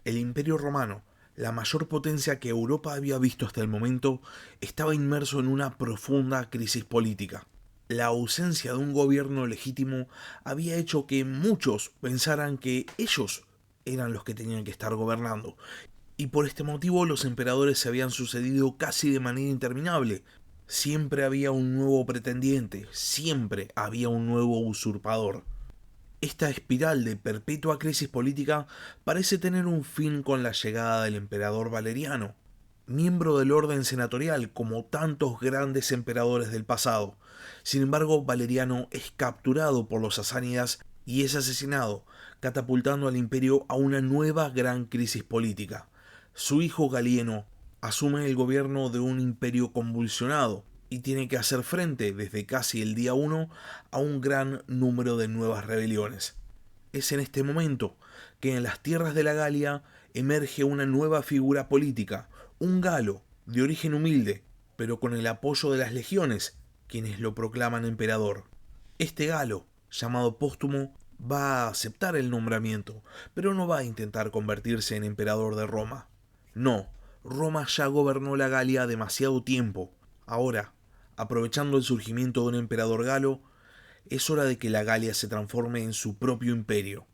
El Imperio Romano, la mayor potencia que Europa había visto hasta el momento, estaba inmerso en una profunda crisis política. La ausencia de un gobierno legítimo había hecho que muchos pensaran que ellos eran los que tenían que estar gobernando, y por este motivo los emperadores se habían sucedido casi de manera interminable. Siempre había un nuevo pretendiente, siempre había un nuevo usurpador. Esta espiral de perpetua crisis política parece tener un fin con la llegada del emperador Valeriano, miembro del orden senatorial como tantos grandes emperadores del pasado. Sin embargo, Valeriano es capturado por los sasánidas y es asesinado, catapultando al imperio a una nueva gran crisis política. Su hijo Galieno asume el gobierno de un imperio convulsionado y tiene que hacer frente desde casi el día 1 a un gran número de nuevas rebeliones. Es en este momento que en las tierras de la Galia emerge una nueva figura política, un galo de origen humilde, pero con el apoyo de las legiones, quienes lo proclaman emperador. Este galo, llamado Póstumo, va a aceptar el nombramiento, pero no va a intentar convertirse en emperador de Roma. No, Roma ya gobernó la Galia demasiado tiempo. Ahora, aprovechando el surgimiento de un emperador galo, es hora de que la Galia se transforme en su propio imperio.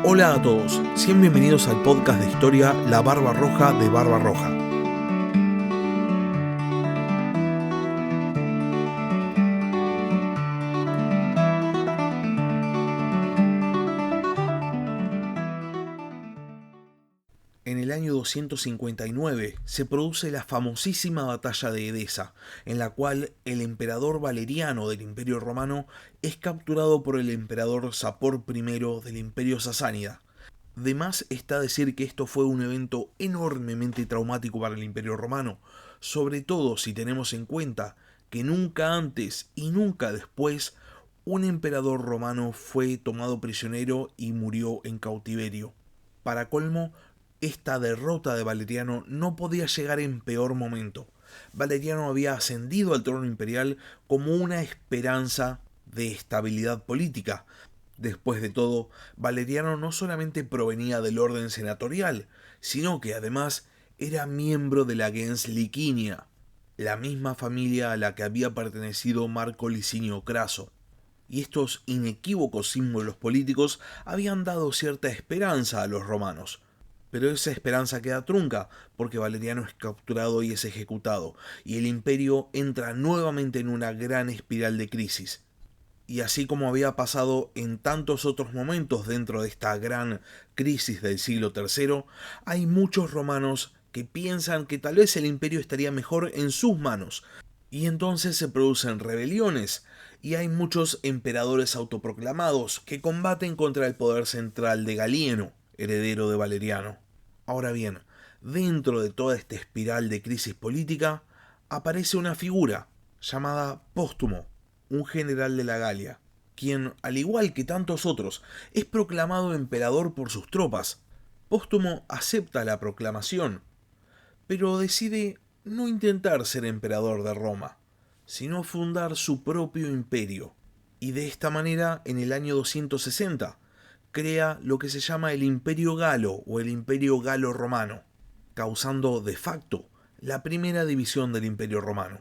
Hola a todos, sean bienvenidos al podcast de historia La Barba Roja de Barba Roja. En el año 259 se produce la famosísima batalla de Edesa, en la cual el emperador Valeriano del Imperio Romano es capturado por el emperador Sapor I del Imperio Sasánida. De más está decir que esto fue un evento enormemente traumático para el Imperio Romano, sobre todo si tenemos en cuenta que nunca antes y nunca después un emperador romano fue tomado prisionero y murió en cautiverio. Para colmo, esta derrota de Valeriano no podía llegar en peor momento. Valeriano había ascendido al trono imperial como una esperanza de estabilidad política. Después de todo, Valeriano no solamente provenía del orden senatorial, sino que además era miembro de la gens Licinia, la misma familia a la que había pertenecido Marco Licinio Craso. Y estos inequívocos símbolos políticos habían dado cierta esperanza a los romanos. Pero esa esperanza queda trunca, porque Valeriano es capturado y es ejecutado, y el imperio entra nuevamente en una gran espiral de crisis. Y así como había pasado en tantos otros momentos dentro de esta gran crisis del siglo III, hay muchos romanos que piensan que tal vez el imperio estaría mejor en sus manos, y entonces se producen rebeliones, y hay muchos emperadores autoproclamados que combaten contra el poder central de Galieno, heredero de Valeriano. Ahora bien, dentro de toda esta espiral de crisis política, aparece una figura llamada Póstumo, un general de la Galia, quien, al igual que tantos otros, es proclamado emperador por sus tropas. Póstumo acepta la proclamación, pero decide no intentar ser emperador de Roma, sino fundar su propio imperio. Y de esta manera, en el año 260, crea lo que se llama el Imperio Galo o el Imperio Galo-Romano, causando de facto la primera división del Imperio Romano.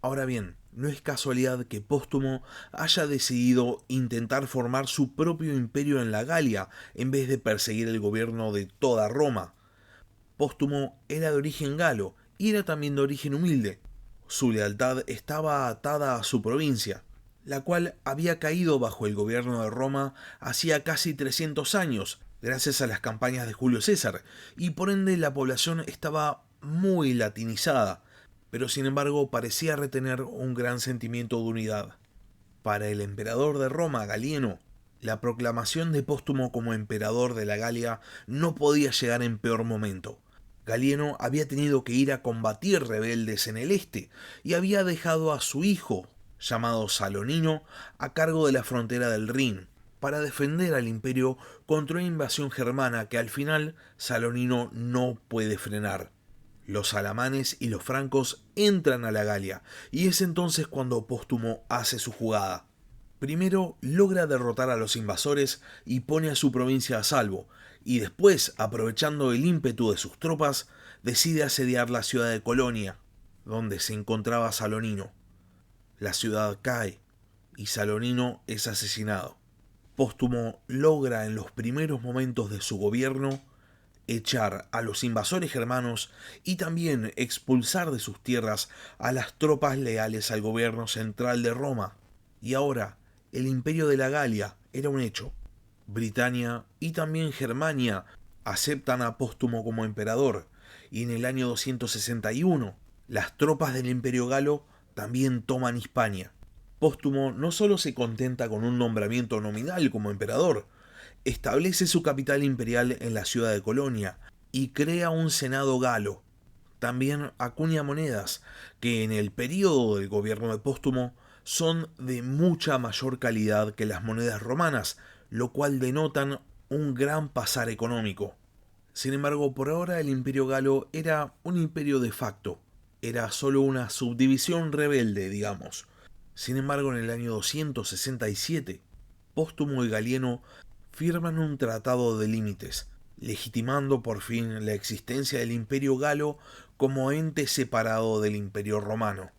Ahora bien, no es casualidad que Póstumo haya decidido intentar formar su propio imperio en la Galia en vez de perseguir el gobierno de toda Roma. Póstumo era de origen galo y era también de origen humilde. Su lealtad estaba atada a su provincia, la cual había caído bajo el gobierno de Roma hacía casi 300 años, gracias a las campañas de Julio César, y por ende la población estaba muy latinizada, pero sin embargo parecía retener un gran sentimiento de unidad. Para el emperador de Roma, Galieno, la proclamación de Póstumo como emperador de la Galia no podía llegar en peor momento. Galieno había tenido que ir a combatir rebeldes en el este y había dejado a su hijo, llamado Salonino, a cargo de la frontera del Rin, para defender al imperio contra una invasión germana que al final Salonino no puede frenar. Los alamanes y los francos entran a la Galia, y es entonces cuando Póstumo hace su jugada. Primero logra derrotar a los invasores y pone a su provincia a salvo, y después, aprovechando el ímpetu de sus tropas, decide asediar la ciudad de Colonia, donde se encontraba Salonino. La ciudad cae y Salonino es asesinado. Póstumo logra en los primeros momentos de su gobierno echar a los invasores germanos y también expulsar de sus tierras a las tropas leales al gobierno central de Roma. Y ahora, el imperio de la Galia era un hecho. Britania y también Germania aceptan a Póstumo como emperador, y en el año 261 las tropas del imperio galo también toman Hispania. Póstumo no solo se contenta con un nombramiento nominal como emperador, establece su capital imperial en la ciudad de Colonia y crea un senado galo. También acuña monedas que en el período del gobierno de Póstumo son de mucha mayor calidad que las monedas romanas, lo cual denotan un gran pasar económico. Sin embargo, por ahora el imperio galo era un imperio de facto, era solo una subdivisión rebelde, digamos. Sin embargo, en el año 267, Póstumo y Galieno firman un tratado de límites, legitimando por fin la existencia del imperio galo como ente separado del imperio romano.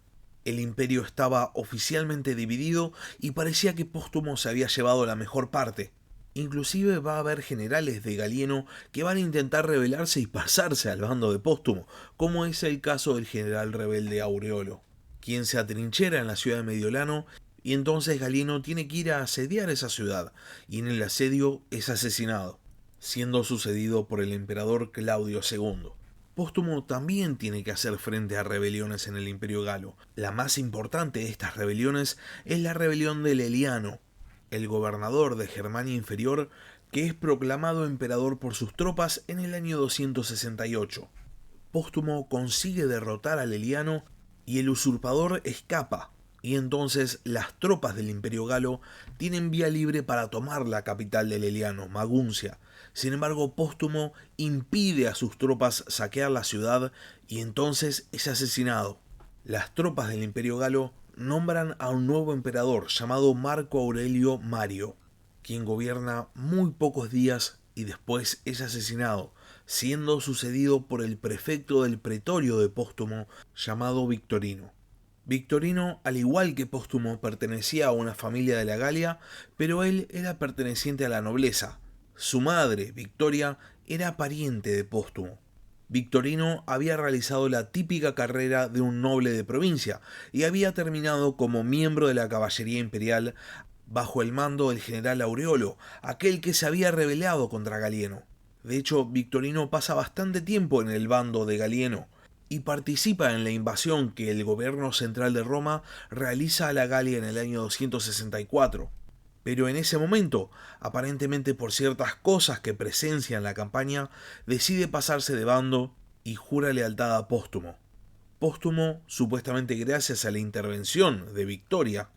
El imperio estaba oficialmente dividido y parecía que Póstumo se había llevado la mejor parte. Inclusive va a haber generales de Galieno que van a intentar rebelarse y pasarse al bando de Póstumo, como es el caso del general rebelde Aureolo, quien se atrinchera en la ciudad de Mediolano, y entonces Galieno tiene que ir a asediar esa ciudad, y en el asedio es asesinado, siendo sucedido por el emperador Claudio II. Póstumo también tiene que hacer frente a rebeliones en el imperio galo. La más importante de estas rebeliones es la rebelión de Leliano, el gobernador de Germania Inferior, que es proclamado emperador por sus tropas en el año 268. Póstumo consigue derrotar a Leliano y el usurpador escapa, y entonces las tropas del imperio galo tienen vía libre para tomar la capital de Leliano, Maguncia. Sin embargo, Póstumo impide a sus tropas saquear la ciudad y entonces es asesinado. Las tropas del imperio galo nombran a un nuevo emperador llamado Marco Aurelio Mario, quien gobierna muy pocos días y después es asesinado, siendo sucedido por el prefecto del pretorio de Póstumo llamado Victorino. Victorino, al igual que Póstumo, pertenecía a una familia de la Galia, pero él era perteneciente a la nobleza. Su madre, Victoria, era pariente de Póstumo. Victorino había realizado la típica carrera de un noble de provincia y había terminado como miembro de la caballería imperial bajo el mando del general Aureolo, aquel que se había rebelado contra Galieno. De hecho, Victorino pasa bastante tiempo en el bando de Galieno y participa en la invasión que el gobierno central de Roma realiza a la Galia en el año 264. Pero en ese momento, aparentemente por ciertas cosas que presencia en la campaña, decide pasarse de bando y jura lealtad a Póstumo. Póstumo, supuestamente gracias a la intervención de Victoria,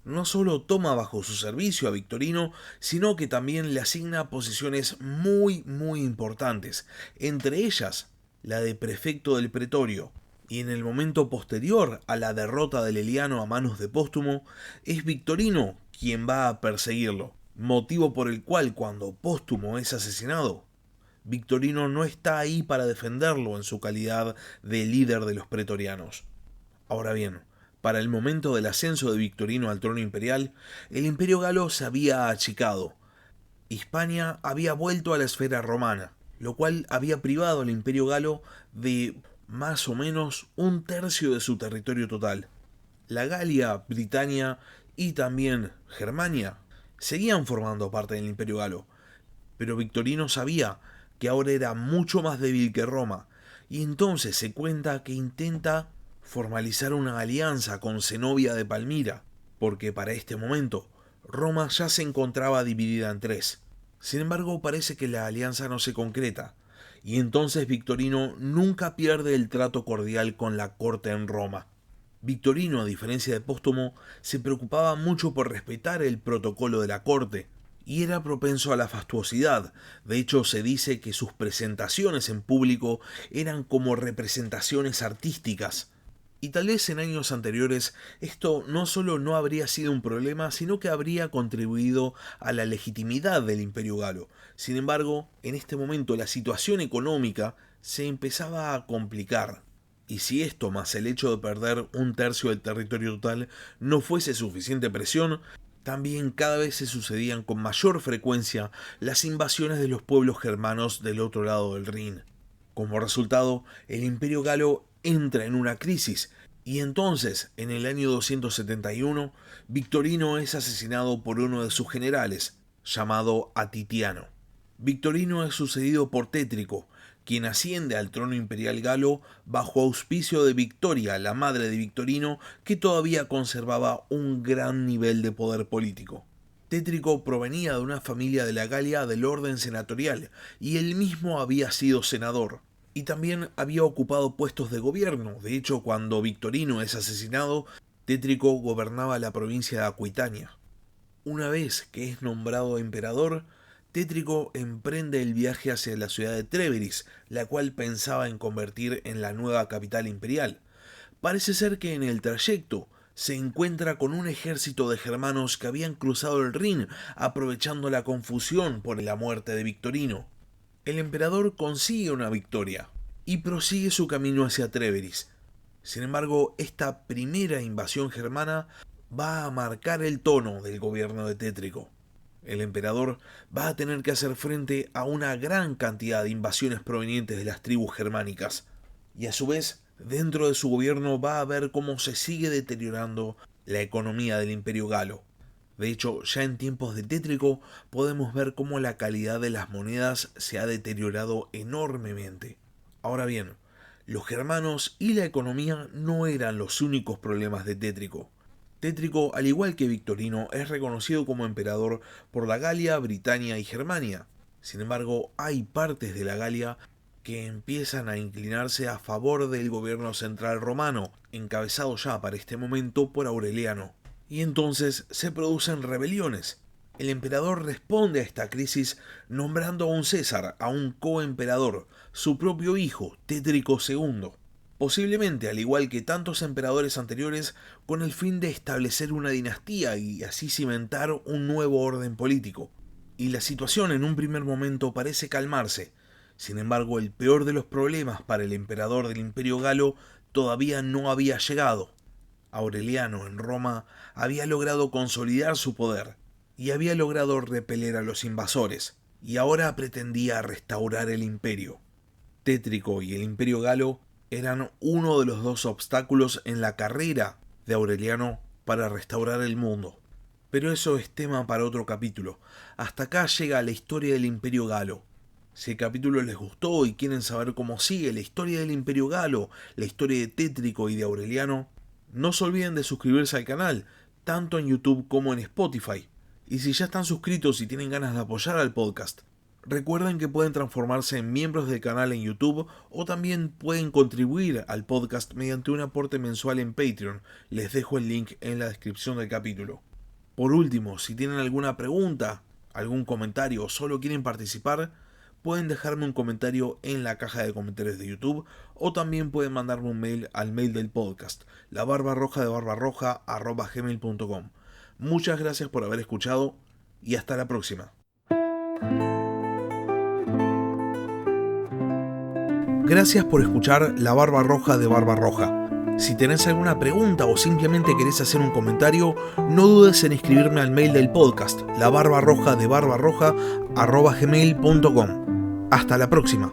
no solo toma bajo su servicio a Victorino, sino que también le asigna posiciones muy importantes, entre ellas la de prefecto del pretorio, y en el momento posterior a la derrota de Leliano a manos de Póstumo, es Victorino quien va a perseguirlo, motivo por el cual cuando Póstumo es asesinado, Victorino no está ahí para defenderlo en su calidad de líder de los pretorianos. Ahora bien, para el momento del ascenso de Victorino al trono imperial, el imperio galo se había achicado. Hispania había vuelto a la esfera romana, lo cual había privado al imperio galo de más o menos un tercio de su territorio total. La Galia, Britania y también Germania seguían formando parte del imperio galo, pero Victorino sabía que ahora era mucho más débil que Roma, y entonces se cuenta que intenta formalizar una alianza con Zenobia de Palmira, porque para este momento Roma ya se encontraba dividida en tres. Sin embargo, parece que la alianza no se concreta, y entonces Victorino nunca pierde el trato cordial con la corte en Roma. Victorino, a diferencia de Póstumo, se preocupaba mucho por respetar el protocolo de la corte, y era propenso a la fastuosidad. De hecho, se dice que sus presentaciones en público eran como representaciones artísticas. Y tal vez en años anteriores esto no solo no habría sido un problema, sino que habría contribuido a la legitimidad del Imperio Galo. Sin embargo, en este momento la situación económica se empezaba a complicar. Y si esto, más el hecho de perder un tercio del territorio total, no fuese suficiente presión, también cada vez se sucedían con mayor frecuencia las invasiones de los pueblos germanos del otro lado del Rin. Como resultado, el Imperio Galo entra en una crisis y entonces, en el año 271, Victorino es asesinado por uno de sus generales, llamado Atitiano. Victorino es sucedido por Tétrico, quien asciende al trono imperial galo bajo auspicio de Victoria, la madre de Victorino, que todavía conservaba un gran nivel de poder político. Tétrico provenía de una familia de la Galia del orden senatorial, y él mismo había sido senador, y también había ocupado puestos de gobierno. De hecho, cuando Victorino es asesinado, Tétrico gobernaba la provincia de Aquitania. Una vez que es nombrado emperador, Tétrico emprende el viaje hacia la ciudad de Trébris, la cual pensaba en convertir en la nueva capital imperial. Parece ser que en el trayecto se encuentra con un ejército de germanos que habían cruzado el Rin, aprovechando la confusión por la muerte de Victorino. El emperador consigue una victoria y prosigue su camino hacia Trébris. Sin embargo, esta primera invasión germana va a marcar el tono del gobierno de Tétrico. El emperador va a tener que hacer frente a una gran cantidad de invasiones provenientes de las tribus germánicas, y a su vez, dentro de su gobierno va a ver cómo se sigue deteriorando la economía del Imperio Galo. De hecho, ya en tiempos de Tétrico podemos ver cómo la calidad de las monedas se ha deteriorado enormemente. Ahora bien, los germanos y la economía no eran los únicos problemas de Tétrico. Tétrico, al igual que Victorino, es reconocido como emperador por la Galia, Britania y Germania. Sin embargo, hay partes de la Galia que empiezan a inclinarse a favor del gobierno central romano, encabezado ya para este momento por Aureliano. Y entonces se producen rebeliones. El emperador responde a esta crisis nombrando a un César, a un coemperador, su propio hijo, Tétrico II. Posiblemente, al igual que tantos emperadores anteriores, con el fin de establecer una dinastía y así cimentar un nuevo orden político. Y la situación en un primer momento parece calmarse. Sin embargo, el peor de los problemas para el emperador del Imperio Galo todavía no había llegado. Aureliano en Roma había logrado consolidar su poder y había logrado repeler a los invasores, y ahora pretendía restaurar el imperio. Tétrico y el Imperio Galo eran uno de los dos obstáculos en la carrera de Aureliano para restaurar el mundo. Pero eso es tema para otro capítulo. Hasta acá llega la historia del Imperio Galo. Si el capítulo les gustó y quieren saber cómo sigue la historia del Imperio Galo, la historia de Tétrico y de Aureliano, no se olviden de suscribirse al canal, tanto en YouTube como en Spotify. Y si ya están suscritos y tienen ganas de apoyar al podcast, recuerden que pueden transformarse en miembros del canal en YouTube o también pueden contribuir al podcast mediante un aporte mensual en Patreon. Les dejo el link en la descripción del capítulo. Por último, si tienen alguna pregunta, algún comentario o solo quieren participar, pueden dejarme un comentario en la caja de comentarios de YouTube o también pueden mandarme un mail al mail del podcast, labarbarrojadebarbarroja@gmail.com. Muchas gracias por haber escuchado y hasta la próxima. Gracias por escuchar La Barba Roja de Barbarroja. Si tenés alguna pregunta o simplemente querés hacer un comentario, no dudes en escribirme al mail del podcast, labarbarrojadebarbarroja@gmail.com. Hasta la próxima.